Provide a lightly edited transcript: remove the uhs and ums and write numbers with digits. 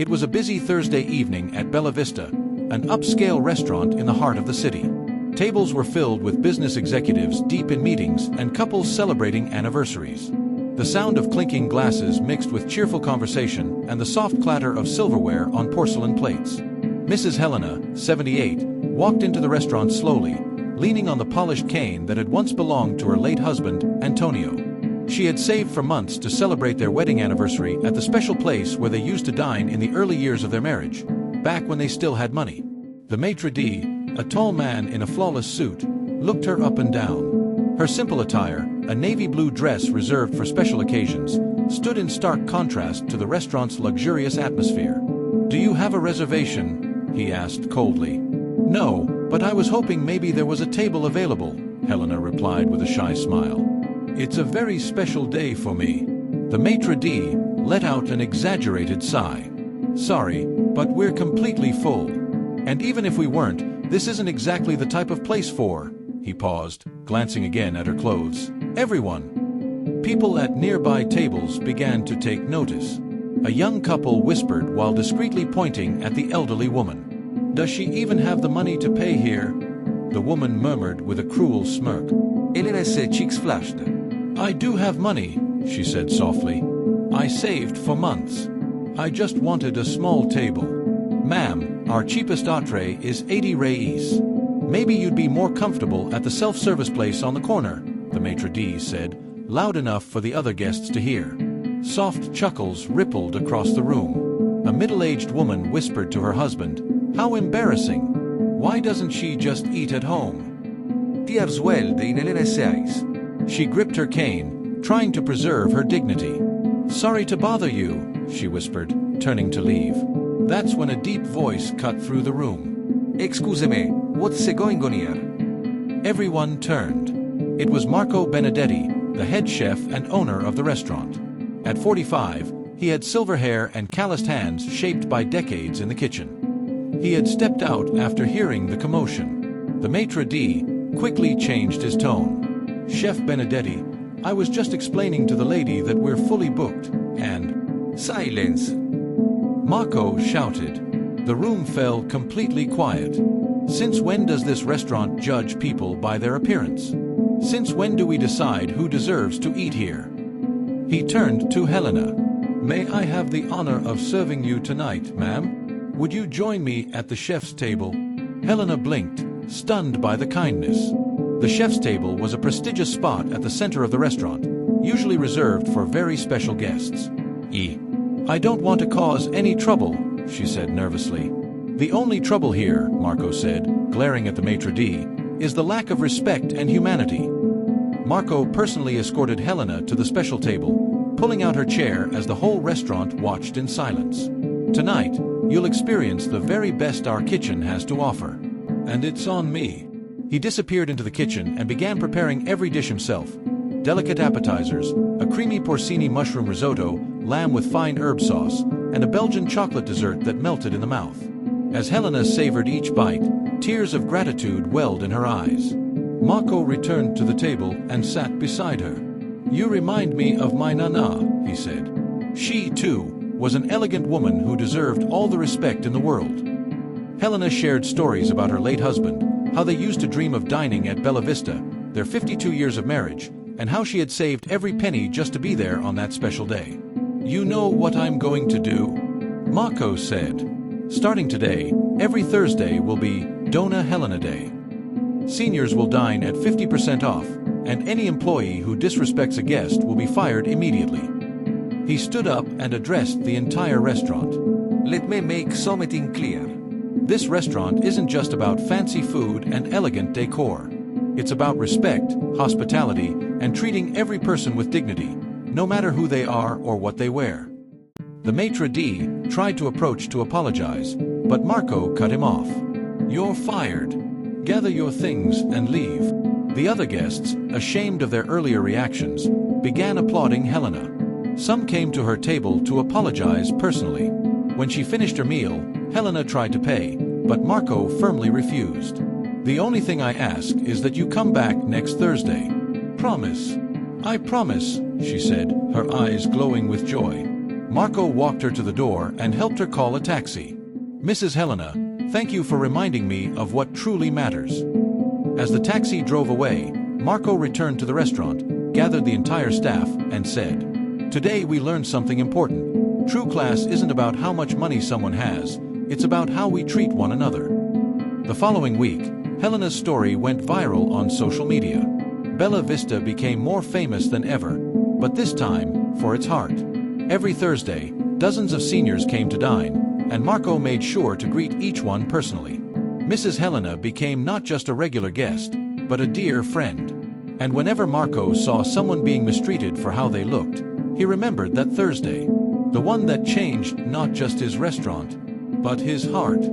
It was a busy Thursday evening at Bella Vista, an upscale restaurant in the heart of the city. Tables were filled with business executives deep in meetings and couples celebrating anniversaries. The sound of clinking glasses mixed with cheerful conversation and the soft clatter of silverware on porcelain plates. Mrs. Helena, 78, walked into the restaurant slowly, leaning on the polished cane that had once belonged to her late husband, Antonio. She had saved for months to celebrate their wedding anniversary at the special place where they used to dine in the early years of their marriage, back when they still had money. The maitre d', a tall man in a flawless suit, looked her up and down. Her simple attire, a navy blue dress reserved for special occasions, stood in stark contrast to the restaurant's luxurious atmosphere. "Do you have a reservation?" he asked coldly. "No, but I was hoping maybe there was a table available," Helena replied with a shy smile. "It's a very special day for me." The maitre d' let out an exaggerated sigh. "Sorry, but we're completely full. And even if we weren't, this isn't exactly the type of place for..." He paused, glancing again at her clothes. "Everyone." People at nearby tables began to take notice. A young couple whispered while discreetly pointing at the elderly woman. "Does she even have the money to pay here?" The woman murmured with a cruel smirk. Elena's cheeks flushed. "I do have money," she said softly. "I saved for months. I just wanted a small table. Ma'am, our cheapest entree is 80 reis. Maybe you'd be more comfortable at the self-service place on the corner," the maitre d' said, loud enough for the other guests to hear. Soft chuckles rippled across the room. A middle-aged woman whispered to her husband, "How embarrassing. Why doesn't she just eat at home?" Tears welled in Elena's eyes. She gripped her cane, trying to preserve her dignity. "Sorry to bother you," she whispered, turning to leave. That's when a deep voice cut through the room. "Excuse me, what's going on here?" Everyone turned. It was Marco Benedetti, the head chef and owner of the restaurant. At 45, he had silver hair and calloused hands shaped by decades in the kitchen. He had stepped out after hearing the commotion. The maitre d' quickly changed his tone. "Chef Benedetti, I was just explaining to the lady that we're fully booked, and..." "Silence!" Marco shouted. The room fell completely quiet. Since when does this restaurant judge people by their appearance? Since when do we decide who deserves to eat here? He turned to Helena. "May I have the honor of serving you tonight, ma'am? Would you join me at the chef's table?" Helena blinked, stunned by the kindness. The chef's table was a prestigious spot at the center of the restaurant, usually reserved for very special guests. "I don't want to cause any trouble," she said nervously. "The only trouble here," Marco said, glaring at the maitre d', "is the lack of respect and humanity." Marco personally escorted Helena to the special table, pulling out her chair as the whole restaurant watched in silence. "Tonight, you'll experience the very best our kitchen has to offer. And it's on me." He disappeared into the kitchen and began preparing every dish himself. Delicate appetizers, a creamy porcini mushroom risotto, lamb with fine herb sauce, and a Belgian chocolate dessert that melted in the mouth. As Helena savored each bite, tears of gratitude welled in her eyes. Marco returned to the table and sat beside her. "You remind me of my Nana," he said. She, too, was an elegant woman who deserved all the respect in the world. Helena shared stories about her late husband, how they used to dream of dining at Bella Vista, their 52 years of marriage, and how she had saved every penny just to be there on that special day. "You know what I'm going to do?" Marco said. "Starting today, every Thursday will be Dona Helena Day. Seniors will dine at 50% off, and any employee who disrespects a guest will be fired immediately." He stood up and addressed the entire restaurant. "Let me make something clear. This restaurant isn't just about fancy food and elegant decor. It's about respect, hospitality, and treating every person with dignity, no matter who they are or what they wear." The maitre d' tried to approach to apologize, but Marco cut him off. "You're fired. Gather your things and leave." The other guests, ashamed of their earlier reactions, began applauding Helena. Some came to her table to apologize personally. When she finished her meal, Helena tried to pay, but Marco firmly refused. "The only thing I ask is that you come back next Thursday. Promise." "I promise," she said, her eyes glowing with joy. Marco walked her to the door and helped her call a taxi. "Mrs. Helena, thank you for reminding me of what truly matters." As the taxi drove away, Marco returned to the restaurant, gathered the entire staff, and said, "Today we learned something important. True class isn't about how much money someone has, it's about how we treat one another." The following week, Helena's story went viral on social media. Bella Vista became more famous than ever, but this time for its heart. Every Thursday, dozens of seniors came to dine, and Marco made sure to greet each one personally. Mrs. Helena became not just a regular guest, but a dear friend. And whenever Marco saw someone being mistreated for how they looked, he remembered that Thursday, the one that changed not just his restaurant, but his heart.